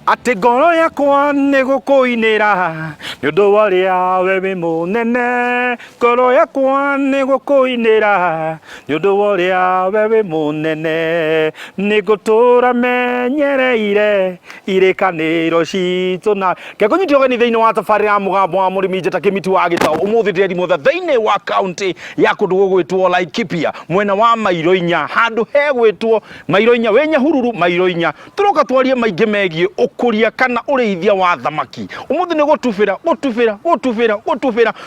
Ati ngoro yakwa nĩ gũkũinĩra nĩ ũndũ wa ũrĩa we wĩ mũnene. Ngoro yakwa nĩ gũkũinĩra nĩ ũndũ wa ũrĩa we wĩ mũnene. Nĩ ngũtũũra menyereire irĩkanĩro citũ na ngekũnyitio ũgeni thĩinĩ wa tabarĩra ya mũgambo wa mũrĩmi njata Kĩmiti wa Gĩtaũ. Ũmũthĩ ndĩrathimũtha thĩinĩ wa kaunti ya kũndũ gũgwĩtwo Laikipia mwena wa Mairo 4 handũ he gwĩtwo Mairo 4 wĩ Nyahururu Mairo 4. Tũroka twarie maingĩ megiĩ ũkũria kana ũrĩithia wa thamaki. Ũmũthĩ nĩ gũtubĩra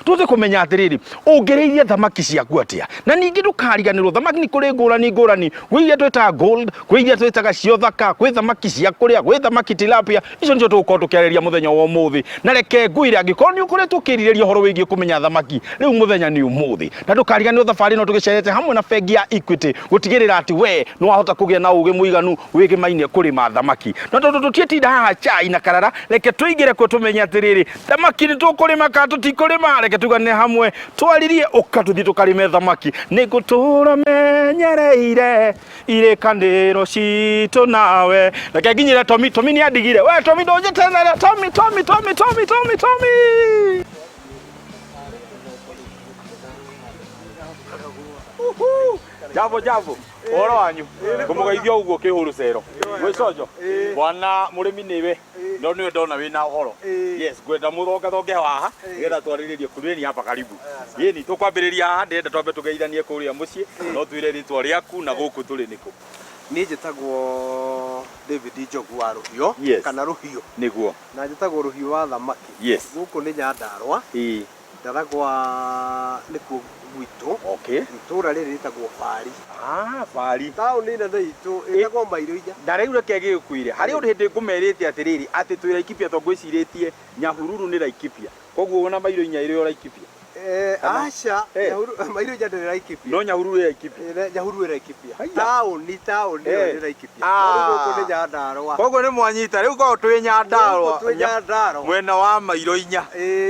tuze kũmenya atĩrĩrĩ ũngĩrĩithia thamaki ciaku atĩa. Na ningĩ ndũkariganĩrwo thamaki nĩ kũrĩ ngũrani ngũrani. Gwĩ iria twĩtaga gold, gwĩ iria twĩtaga cio thaka, gwĩ thamaki cia kũrĩa, gwĩ thamaki tilapia. Icio nĩcio tũgũkorwo tũkĩarĩrĩria mũthenya wa ũmũthĩ. Na reke ngwĩre angĩkorwo nĩ ũkoretwo ũkĩrirĩria ũhoro wĩgiĩ kũmenya thamaki, rĩu mũthenya nĩ ũmũthĩ. Na ndũkariganĩrwo thabarĩ ĩno tũgĩcerete hamwe na bengi ya Equity gũtigĩrĩra atĩ we nĩ wahota kũgĩa na ũgĩ mũiganu wĩgĩmainie kũrĩma thamaki. Na tondũ tũtietinda haha chai na karara, reke tũingĩre kuo tũmenye atĩrĩrĩ thamaki nĩ tũkũrĩma kana tũtikũrĩma. Reke tuganĩre hamwe twaririe ũka tũthiĩ tũkarĩme thamaki. Nĩ ngũtũũra menyereire irĩkanĩro citũ nawe. Reke nginyĩre Tommy nĩ andigire. We Tommy ndũnjeterere. Tommy. Javo. Oro wanyu. Ngũmũgeithia ũguo kĩhũrũ cero. Gwĩcojo. Bwana mũrĩmi nĩwe. No nĩwe ndona wĩna ũhoro. Yes, ngwenda mũthonge haha. Nĩgetha twarĩrĩrie kũrĩni hapa karibu. Yeni tũkwambĩrĩria haha ndĩrenda twambe tũgeithanie kũrĩa mũciĩ. No twĩre rĩtwa rĩaku na gũkũ tũrĩ nĩkũ. Niĩ njĩtagwo David Njogu wa Rũhiũ kana Rũhiũ nĩguo. Na njĩtagwo Rũhiũ wa thamaki. Gũkũ nĩ Nyandarua. Ndaragwa nĩkuo gwitũ. Itũra rĩrĩ rĩtagwo Bari. Bari. Taũni nene itũ ĩtagwo Mairo 4. Na rĩu reke gĩgũkwĩre. Harĩ ũndũ hĩndĩ ngũmerĩte atĩrĩrĩ atĩ twĩ Laikipia to ngwĩcirĩtie Nyahururu nĩ Laikipia. Koguo ona Mairo 4 ĩrĩ o Laikipia. Aca Mairo 4 ndĩrĩ Laikipia. No Nyahururu ĩ Laikipia. Nyahururu ĩ Laikipia. Taũni ĩrĩ Laikipia. Gũkũ nĩ Nyandarua. Koguo nĩ mwanyita rĩu korwo twĩ Nyandarua. Mwena wa Mairo 4.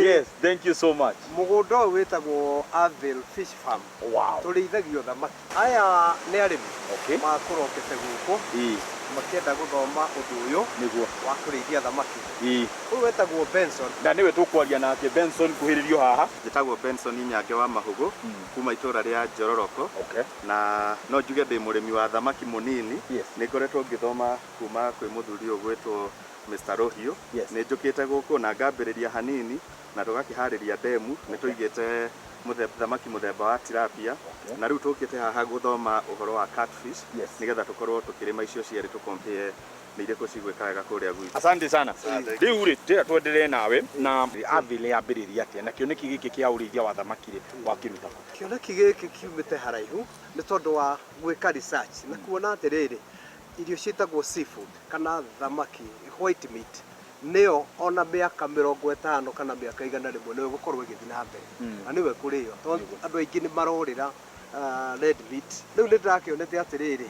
Yes, thank you so much. Mũgũnda ũyũ wĩtagwo Avil Fish Farm. Tũrĩithagio thamaki. Aya nĩ arĩmi makũrokete gũkũ makĩenda gũthoma ũndũ ũyũ nĩguo wa kũrĩithia thamaki. Ũyũ wĩtagwo Benson. Na nĩwe tũkwaria nake Benson kuhĩrĩrio haha. Njĩtagwo Benson Nyange wa Mahũgũ kuma itũra rĩa Njororoko. Na no njuge ndĩ mũrĩmi wa thamaki mũnini. Nĩ ngoretwo ngĩthoma kuma kwĩ mũthuri ũyũ gwĩtwo Mr. Rohiũ. Nĩ njũkĩte gũkũ na ngambĩrĩria hanini na tũgakĩharĩria ndemu. Nĩ tũigĩte thamaki mũthemba wa tilapia. Na rĩu tũkĩte haha gũthoma ũhoro wa catfish nĩgetha tũkorwo tũkĩrĩma icio cierĩ tũkompare nĩ irĩkũ cigwĩka wega kũrĩa gwitũ. Asante sana. Rĩu rĩ ndĩra twenderee nawe na Avil yambĩrĩria atĩa na kĩoneki gĩkĩ kĩa ũrĩithia wa thamaki rĩ wakĩruta. Kĩoneki gĩkĩ kiumĩte haraihu nĩ tondũ wa gwĩka research na kuona atĩrĩrĩ irio ciĩtagwo seafood kana thamaki white meat nĩyo ona mĩaka 50 kana mĩaka 100 nĩyo gũkorwo ĩgĩthiĩ na mbere na nĩwe kũrĩo tondũ andũ aingĩ nĩ marorĩra red meat. Rĩu nĩ ndĩrakĩonete atĩrĩrĩ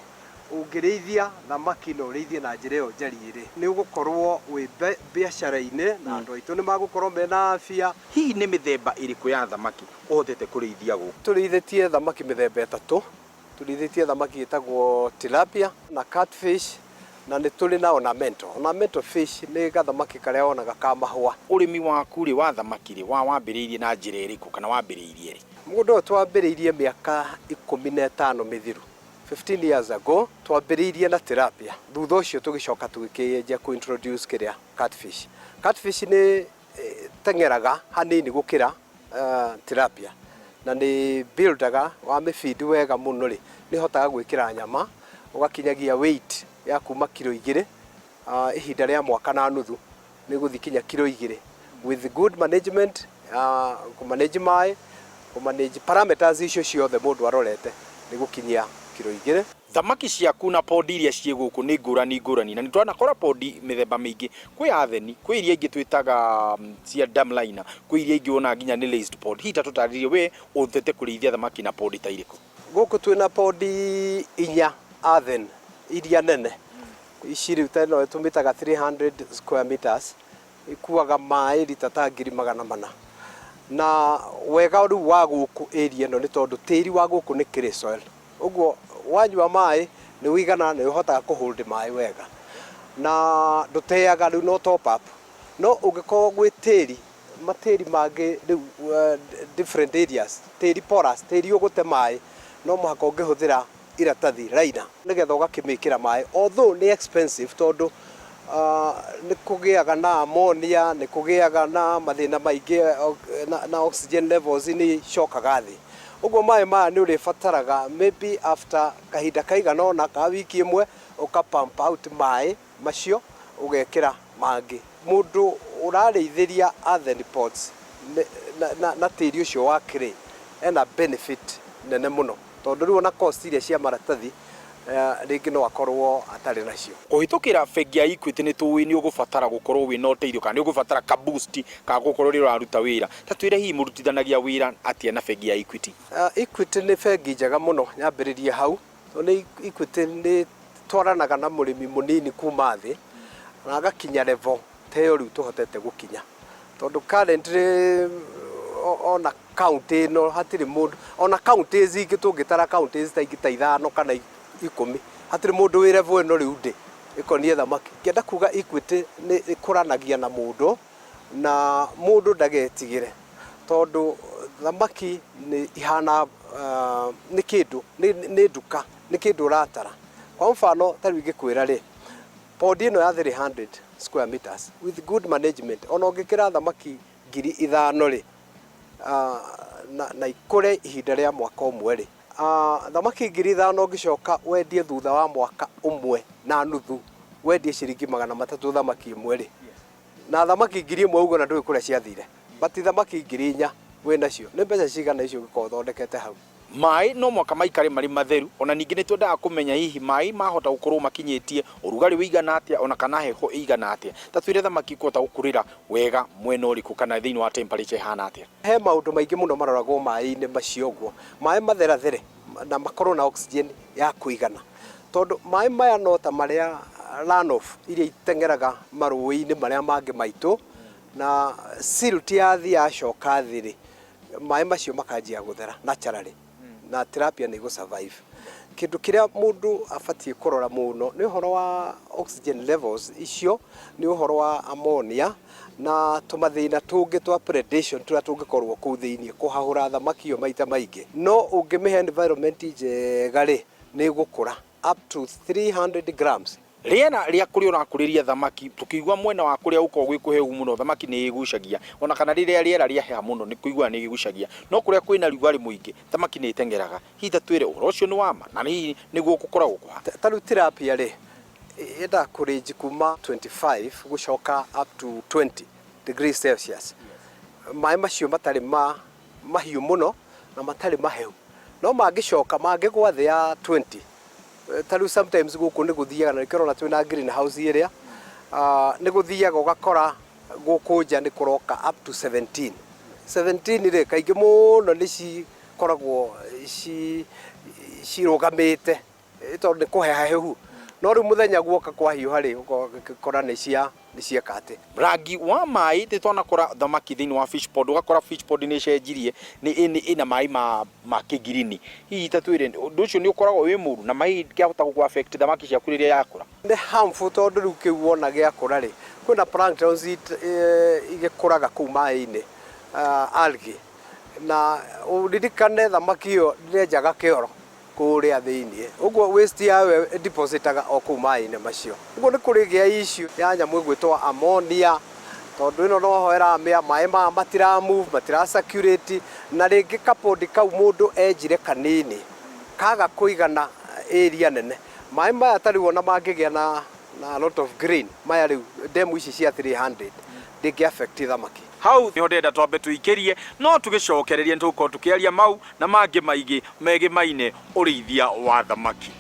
ũngĩrĩithia thamaki na ũrĩithie na njĩra ĩyo njarĩrĩ nĩ ũgũkorwo wĩ biacara-inĩ na andũ aitũ nĩ magũkorwo mena afya. Hihi nĩ mĩthemba ĩrĩkũ ya thamaki ũhotete kũrĩithia gũkũ? Tũrĩithĩtie thamaki mĩthemba 3. Tũrĩithĩtie thamaki ĩtagwo tilapia na catfish na nĩ tũrĩ na ornamental fish nĩ gathamaki karĩa wonaga ka mahũa. Ũrĩmi waku rĩ wa thamaki rĩ wambĩrĩirie na njĩra ĩrĩkũ kana wambĩrĩirie rĩ? Mũgũnda ũyũ twambĩrĩirie mĩaka 15 mĩthiru. 15 years ago twambĩrĩirie na tilapia. Thutha ũcio tũgĩcoka tũgĩkĩenja introduce kĩrĩa catfish. Catfish nĩ teng'eraga hanini gũkĩra tilapia na nĩ buildaga wa mĩfeed wega mũno rĩ nĩ hotaga gwĩkĩra nyama ũgakinyagia weight ya kuma kilo 2 ihinda rĩa mwaka na nuthu nĩ gũthiĩ kinya kilo 2 with good management manage mai manage parameters icio ciothe mũndũ arorete nĩ gũkinyia kilo 2. Thamaki ciaku na podi iria ciĩ gũkũ nĩ ngũrani na nĩ twanakora podi mĩthemba mĩingĩ. Kwĩ atheni, kwĩ iria ingĩ twĩtaga cia damliner, kwĩ iria ingĩ wona nginya nĩ laced pod. Hihi ta tũtarĩrie we ũthete kũrĩithia thamaki na podi ta irĩkũ? Gũkũ twĩna podi 4 athen iria nene. Ici rĩu ta ĩno tũmĩtaga 300 square meters ikuaga maĩ lita ta 400. Na wega rĩu wa gũkũ area ĩno nĩ tondũ tĩri wa gũkũ nĩ clay soil. Ũguo wanyua maĩ nĩ wĩigana nĩ ũhotaga kũhold maĩ wega. na nduteaga riu no top up no ungikorwo gwi tiri matiri mangĩ riu different areas tiri porous tiri ugute mai no muhaka ungihuthira iratathi liner nigetha ugakimikira mai although ni expensive tondu ni kugiaga na ammonia ni kugiaga na mathina maingi na oxygen levels ni shokaga thi uguo mai maya ni uribataraga maybe after kahinda kaigana ona ka wiki imwe uka pump out mai macio ugekira mangi mundu urareithiria earthen pots na tiri ucio wa clay ena benefit nene muno tondu riu na cost iria cia maratathi ringi no akorwo atari nacio kuhitukira bengi ya Equity ni tuwi ni ugubatara gukorwo wi no teithio kana ni ugubatara ka boost ka gukorwo ri uraruta wira ta twire hi murutithanagia wira atia na bengi ya Equity. Equity ni bengi njega muno nyambiririe hau tondu Equity ni twaranaga na murimi munini kuma thi na agakinya level teyo riu tuhotete gukinya tondu currently ona county no hatiri mundu ona counties ingi tungitara counties ta ingita 5 kana 10 hatiri mundu wi level no riu ndi ikonie thamaki kenda kuga Equity ni ikuranagia na mundu na mundu ndagetigire tondu thamaki ni ihana ni kindu ni duka ni kindu ratara kwa mfano tari ngikwira ri podi no ya 300 square meters with good management ona ngikira thamaki 5,000 ri na ikure ihinda ria mwaka umwe ri thamaki 5,000 ngicoka wendie thutha wa mwaka umwe na nuthu wendie ciringi 300 thamaki imwe ri na thamaki 1,000 ugo na ndui kuria ciathire bati thamaki 4,000 we nacio ni mbeca cigana icio ngiko thondekete hau mai no mwaka maikare mari matheru ona ningi ni twendaga kumenya hihi mai mahota gukorwo makinyitie urugari wigana atia ona kana heho igana atia ta twire thamaki kota gukurira wega mwena uriku kana thiini wa temperature hana atia he maundu maingi muno maroragwo mai-ini macio guo mai matherathere na makorwo na oxygen ya kuigana tondu mai maya no ta maria run off iria itengeraga maruwi-ini maria mangi maitu na silt ya thi yacoka thiri mai macio makanjia guthera naturally na tilapia ni go survive kindu kiria mundu afatie kurora muno ni uhoro wa oxygen levels icio ni uhoro wa ammonia na tumathina tungi twa predation turia tungikorwo ku thiini kuhahura thamaki yo maita maingi no ungimihe environment njega ri ni gukura up to 300 grams riena ria kuria urakuriria thamaki tukigwa mwena wa kuria uko gwikuheu muno thamaki ni igucagia ona kana riria riera ria heha muno ni kuigwa ni igucagia no kuria kwina rugari muingi thamaki ni itengeraga hita twire urocio ni wama na ni niguo gukoragwo kwa taru tilapia ri enda kurange kuma 25 gucoka up to 20 degrees Celsius mai macio matari mahiu muno na matari maheu no mangicoka mangigwa thi ya 20 taru sometimes guku ni guthiaga na ikirona twina greenhouse area ni guthiaga ugakora guku nja ni kuroka up to 17 ri kaingi muno ni cikoragwo cirugamite tondu ni kuheha hehu no ri muthenya guoka kwa hiu hari ukora ni cia kate rangi wa mai titona kora thamaki thiini wa fish pond ugakora fish pond ni cenjirie ni ina mai ma kigirini hihi tatwire undu ucio ni ukoragwo wi muru na mai kiahota ku affect thamaki ciaku riria yakura ni harmful tondu riu kiu wona giakura ri kwina planktons igikuraga ku mai-ini algae na uririkane thamaki yo ndirenjaga kioro kuria thiini uguo waste yawe depositaga o ku mai-ini macio uguo ni kurigia issue ya nyamu gwitwa ammonia tondu ino no hoera mai matira move matira circulate na ringi kapondi kau mundu enjire kanini kaga kuigana area nene mai maya tari wona mangigia na a lot of green maya riu demu ici cia 300 ndingi affect thamaki hau niho ndenda twambe tuikirie no tugicokererie ntuko tukiaria mau na mangi maigi megi maine urithia wa thamaki.